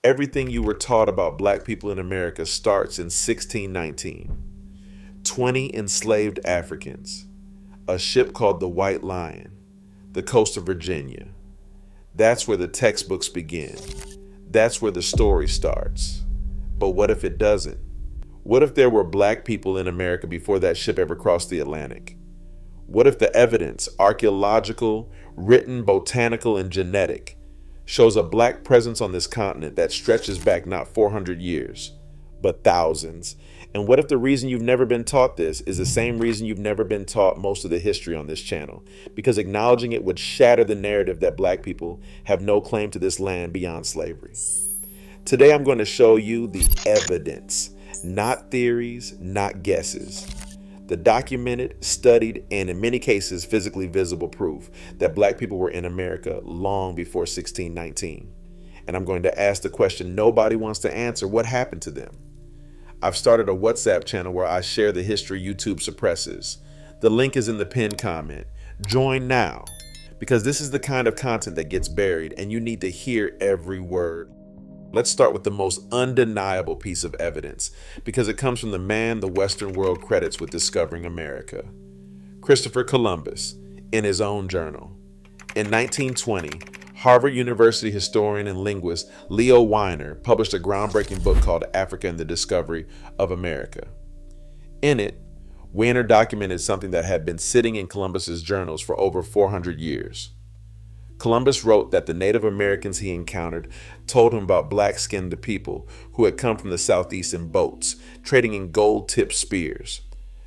Everything you were taught about black people in America starts in 1619. 20 enslaved Africans, a ship called the White Lion, the coast of Virginia. That's where the textbooks begin. That's where the story starts. But what if it doesn't? What if there were black people in America before that ship ever crossed the Atlantic? What if the evidence, archaeological, written, botanical, and genetic, shows a black presence on this continent that stretches back not 400 years, but thousands? And what if the reason you've never been taught this is the same reason you've never been taught most of the history on this channel? Because acknowledging it would shatter the narrative that black people have no claim to this land beyond slavery. Today I'm going to show you the evidence, not theories, not guesses. The documented, studied, and in many cases physically visible proof that black people were in America long before 1619. And I'm going to ask the question nobody wants to answer: what happened to them? I've started a WhatsApp channel where I share the history YouTube suppresses. The link is in the pinned comment. Join now, because this is the kind of content that gets buried and you need to hear every word. Let's start with the most undeniable piece of evidence, because it comes from the man the Western world credits with discovering America, Christopher Columbus, in his own journal. In 1920, Harvard University historian and linguist Leo Weiner published a groundbreaking book called Africa and the Discovery of America. In it, Weiner documented something that had been sitting in Columbus's journals for over 400 years. Columbus wrote that the Native Americans he encountered told him about black-skinned people who had come from the southeast in boats, trading in gold-tipped spears.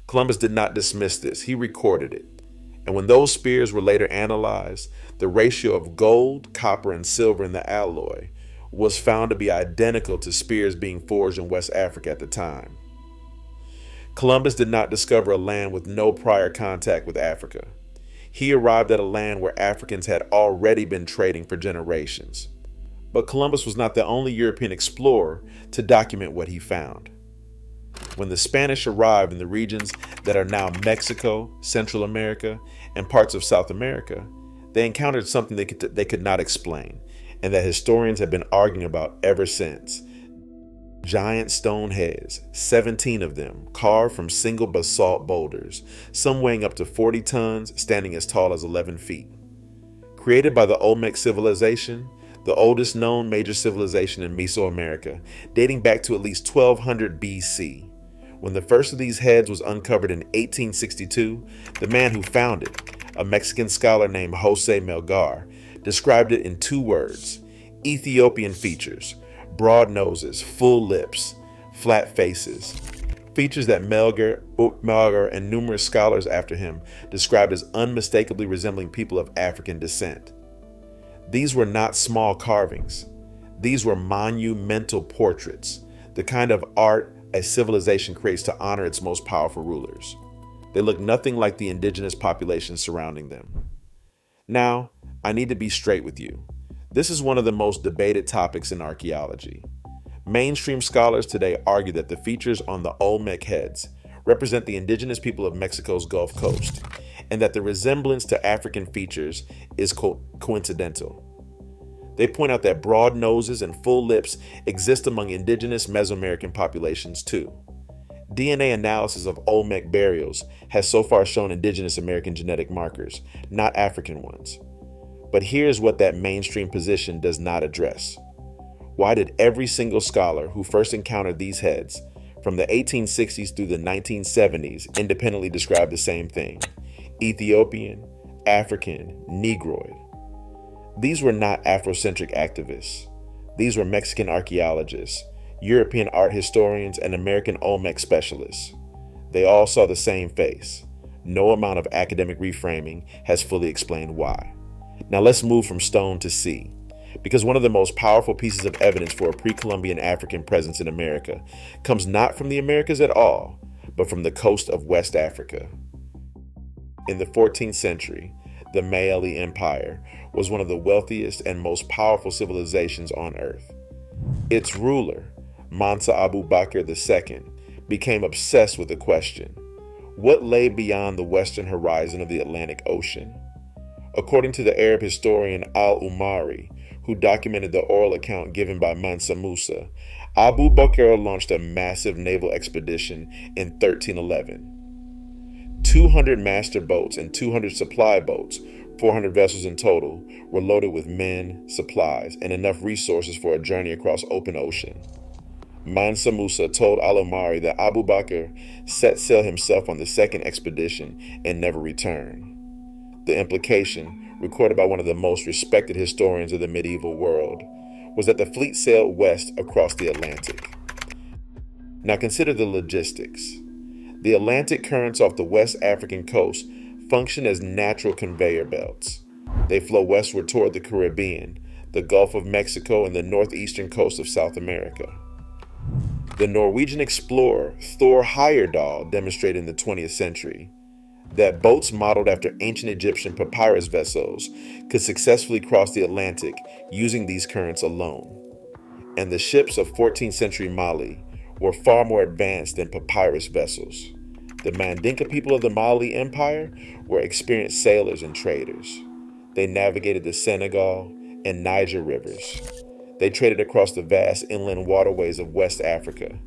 Columbus did not dismiss this. He recorded it. And when those spears were later analyzed, the ratio of gold, copper, and silver in the alloy was found to be identical to spears being forged in West Africa at the time. Columbus did not discover a land with no prior contact with Africa. He arrived at a land where Africans had already been trading for generations. But Columbus was not the only European explorer to document what he found. When the Spanish arrived in the regions that are now Mexico, Central America, and parts of South America, they encountered something they could not explain, and that historians have been arguing about ever since. Giant stone heads, 17 of them, carved from single basalt boulders, some weighing up to 40 tons, standing as tall as 11 feet. Created by the Olmec civilization, the oldest known major civilization in Mesoamerica, dating back to at least 1200 BC. When the first of these heads was uncovered in 1862, the man who found it, a Mexican scholar named Jose Melgar, described it in 2 words: Ethiopian features. Broad noses, full lips, flat faces. Features that Melgar and numerous scholars after him described as unmistakably resembling people of African descent. These were not small carvings. These were monumental portraits, the kind of art a civilization creates to honor its most powerful rulers. They look nothing like the indigenous population surrounding them. Now, I need to be straight with you. This is one of the most debated topics in archaeology. Mainstream scholars today argue that the features on the Olmec heads represent the indigenous people of Mexico's Gulf Coast, and that the resemblance to African features is coincidental. They point out that broad noses and full lips exist among indigenous Mesoamerican populations too. DNA analysis of Olmec burials has so far shown indigenous American genetic markers, not African ones. But here's what that mainstream position does not address. Why did every single scholar who first encountered these heads from the 1860s through the 1970s independently describe the same thing: Ethiopian, African, Negroid? These were not Afrocentric activists. These were Mexican archaeologists, European art historians, and American Olmec specialists. They all saw the same face. No amount of academic reframing has fully explained why. Now let's move from stone to sea, because one of the most powerful pieces of evidence for a pre-Columbian African presence in America comes not from the Americas at all, but from the coast of West Africa. In the 14th century, the Maeli Empire was one of the wealthiest and most powerful civilizations on earth. Its ruler, Mansa Abu Bakr II, became obsessed with the question: what lay beyond the western horizon of the Atlantic Ocean? According to the Arab historian Al-Umari, who documented the oral account given by Mansa Musa, Abu Bakr launched a massive naval expedition in 1311. 200 master boats and 200 supply boats, 400 vessels in total, were loaded with men, supplies, and enough resources for a journey across open ocean. Mansa Musa told Al-Omari that Abu Bakr set sail himself on the second expedition and never returned. The implication, recorded by one of the most respected historians of the medieval world, was that the fleet sailed west across the Atlantic. Now consider the logistics. The Atlantic currents off the West African coast function as natural conveyor belts. They flow westward toward the Caribbean, the Gulf of Mexico, and the northeastern coast of South America. The Norwegian explorer Thor Heyerdahl demonstrated in the 20th century that boats modeled after ancient Egyptian papyrus vessels could successfully cross the Atlantic using these currents alone. And the ships of 14th century Mali were far more advanced than papyrus vessels. The Mandinka people of the Mali Empire were experienced sailors and traders. They navigated the Senegal and Niger rivers. They traded across the vast inland waterways of West Africa.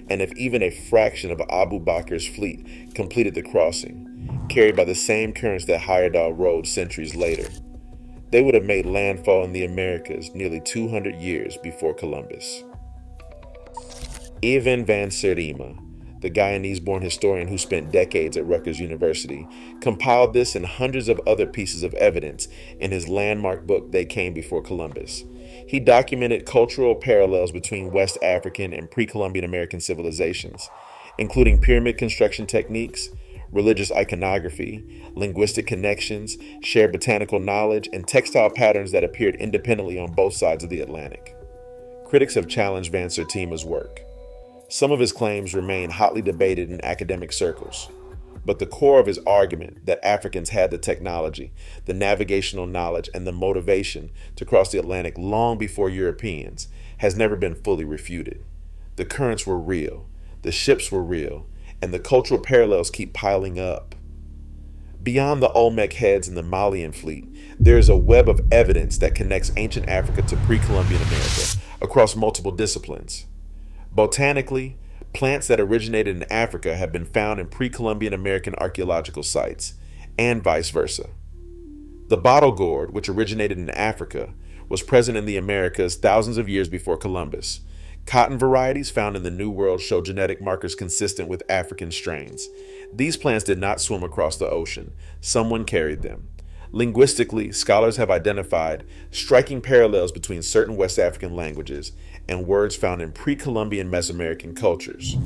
And if even a fraction of Abu Bakr's fleet completed the crossing, carried by the same currents that Heyerdahl rode centuries later, they would have made landfall in the Americas nearly 200 years before Columbus. Ivan van Sertima, the Guyanese-born historian who spent decades at Rutgers University, compiled this and hundreds of other pieces of evidence in his landmark book, They Came Before Columbus. He documented cultural parallels between West African and pre-Columbian American civilizations, including pyramid construction techniques, religious iconography, linguistic connections, shared botanical knowledge, and textile patterns that appeared independently on both sides of the Atlantic. Critics have challenged Van Sertima's work. Some of his claims remain hotly debated in academic circles, but the core of his argument that Africans had the technology, the navigational knowledge, and the motivation to cross the Atlantic long before Europeans has never been fully refuted. The currents were real, the ships were real, and the cultural parallels keep piling up. Beyond the Olmec heads and the Malian fleet, there is a web of evidence that connects ancient Africa to pre-Columbian America across multiple disciplines. Botanically, plants that originated in Africa have been found in pre-Columbian American archaeological sites, and vice versa. The bottle gourd, which originated in Africa, was present in the Americas thousands of years before Columbus. Cotton varieties found in the New World show genetic markers consistent with African strains. These plants did not swim across the ocean. Someone carried them. Linguistically, scholars have identified striking parallels between certain West African languages and words found in pre-Columbian Mesoamerican cultures.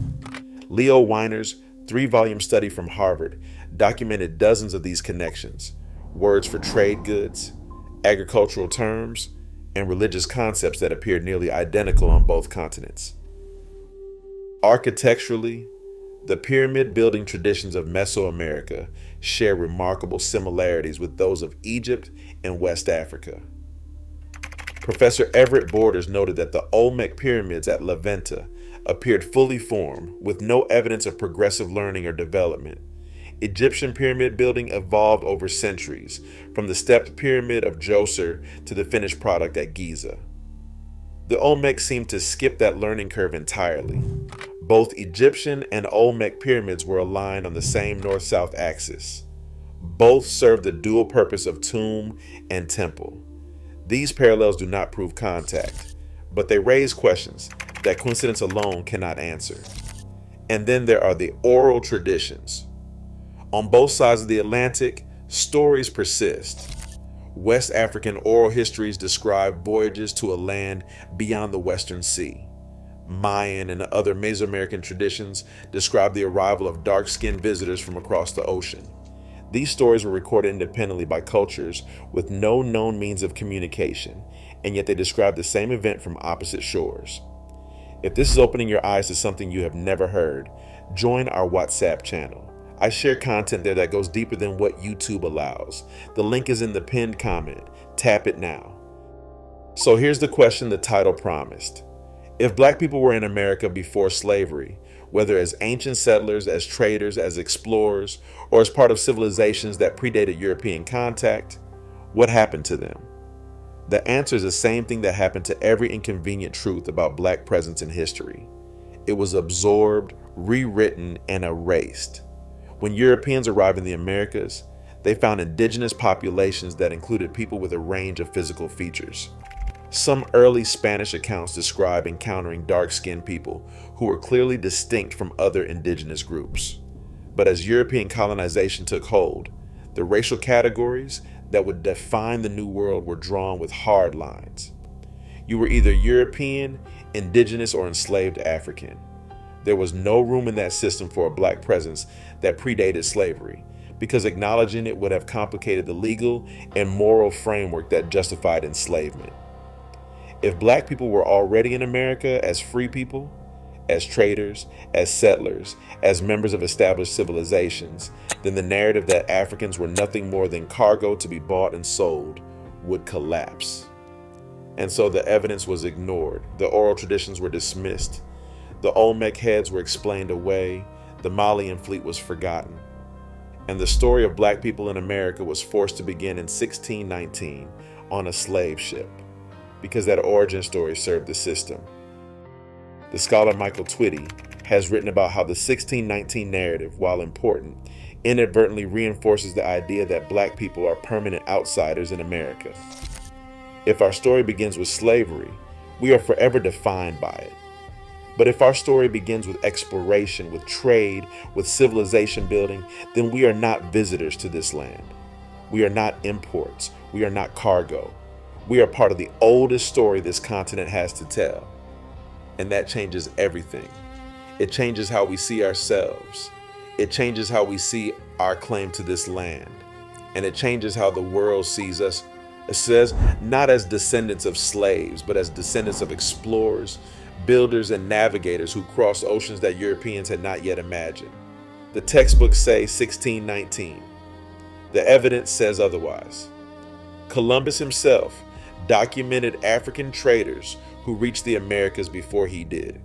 Leo Weiner's 3-volume study from Harvard documented dozens of these connections, words for trade goods, agricultural terms, and religious concepts that appeared nearly identical on both continents. Architecturally, the pyramid building traditions of Mesoamerica share remarkable similarities with those of Egypt and West Africa. Professor Everett Borders noted that the Olmec pyramids at La Venta appeared fully formed with no evidence of progressive learning or development. Egyptian pyramid building evolved over centuries, from the stepped pyramid of Djoser to the finished product at Giza. The Olmec seemed to skip that learning curve entirely. Both Egyptian and Olmec pyramids were aligned on the same north-south axis. Both served the dual purpose of tomb and temple. These parallels do not prove contact, but they raise questions that coincidence alone cannot answer. And then there are the oral traditions. On both sides of the Atlantic, stories persist. West African oral histories describe voyages to a land beyond the Western Sea. Mayan and other Mesoamerican traditions describe the arrival of dark-skinned visitors from across the ocean. These stories were recorded independently by cultures with no known means of communication, and yet they describe the same event from opposite shores. If this is opening your eyes to something you have never heard, join our WhatsApp channel. I share content there that goes deeper than what YouTube allows. The link is in the pinned comment. Tap it now. So here's the question the title promised. If Black people were in America before slavery, whether as ancient settlers, as traders, as explorers, or as part of civilizations that predated European contact, what happened to them? The answer is the same thing that happened to every inconvenient truth about Black presence in history. It was absorbed, rewritten, and erased. When Europeans arrived in the Americas, they found indigenous populations that included people with a range of physical features. Some early Spanish accounts describe encountering dark-skinned people who were clearly distinct from other indigenous groups. But as European colonization took hold, the racial categories that would define the New World were drawn with hard lines. You were either European, indigenous, or enslaved African. There was no room in that system for a Black presence that predated slavery, because acknowledging it would have complicated the legal and moral framework that justified enslavement. If Black people were already in America as free people, as traders, as settlers, as members of established civilizations, then the narrative that Africans were nothing more than cargo to be bought and sold would collapse. And so the evidence was ignored, the oral traditions were dismissed, the Olmec heads were explained away, the Malian fleet was forgotten. And the story of Black people in America was forced to begin in 1619 on a slave ship, because that origin story served the system. The scholar Michael Twitty has written about how the 1619 narrative, while important, inadvertently reinforces the idea that Black people are permanent outsiders in America. If our story begins with slavery, we are forever defined by it. But if our story begins with exploration, with trade, with civilization building, then we are not visitors to this land. We are not imports. We are not cargo. We are part of the oldest story this continent has to tell. And that changes everything. It changes how we see ourselves. It changes how we see our claim to this land. And it changes how the world sees us. It says, not as descendants of slaves, but as descendants of explorers, builders, and navigators who crossed oceans that Europeans had not yet imagined. The textbooks say 1619. The evidence says otherwise. Columbus himself documented African traders who reached the Americas before he did.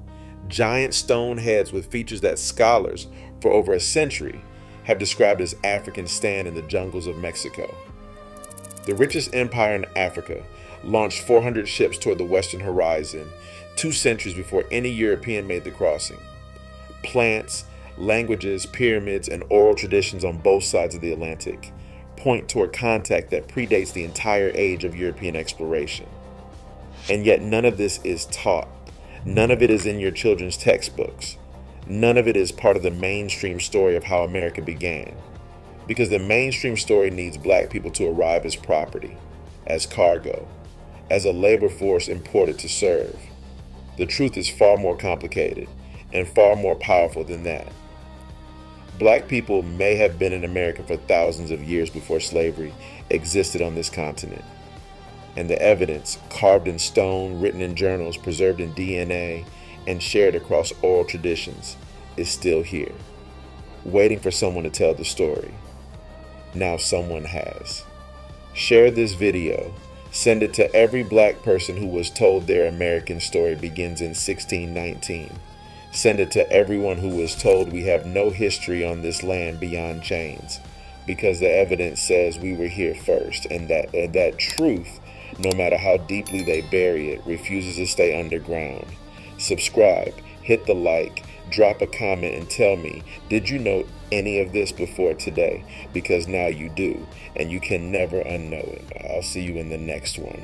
Giant stone heads with features that scholars for over a century have described as African stand in the jungles of Mexico. The richest empire in Africa launched 400 ships toward the western horizon 2 centuries before any European made the crossing. Plants, languages, pyramids, and oral traditions on both sides of the Atlantic point toward contact that predates the entire age of European exploration. And yet none of this is taught. None of it is in your children's textbooks. None of it is part of the mainstream story of how America began. Because the mainstream story needs Black people to arrive as property, as cargo, as a labor force imported to serve. The truth is far more complicated and far more powerful than that. Black people may have been in America for thousands of years before slavery existed on this continent. And the evidence, carved in stone, written in journals, preserved in DNA, and shared across oral traditions, is still here, waiting for someone to tell the story. Now someone has. Share this video. Send it to every Black person who was told their American story begins in 1619. Send it to everyone who was told we have no history on this land beyond chains, because the evidence says we were here first, and that truth, no matter how deeply they bury it, refuses to stay underground. Subscribe, hit the like, drop a comment, and tell me, did you know any of this before today? Because now you do, and you can never unknow it. I'll see you in the next one.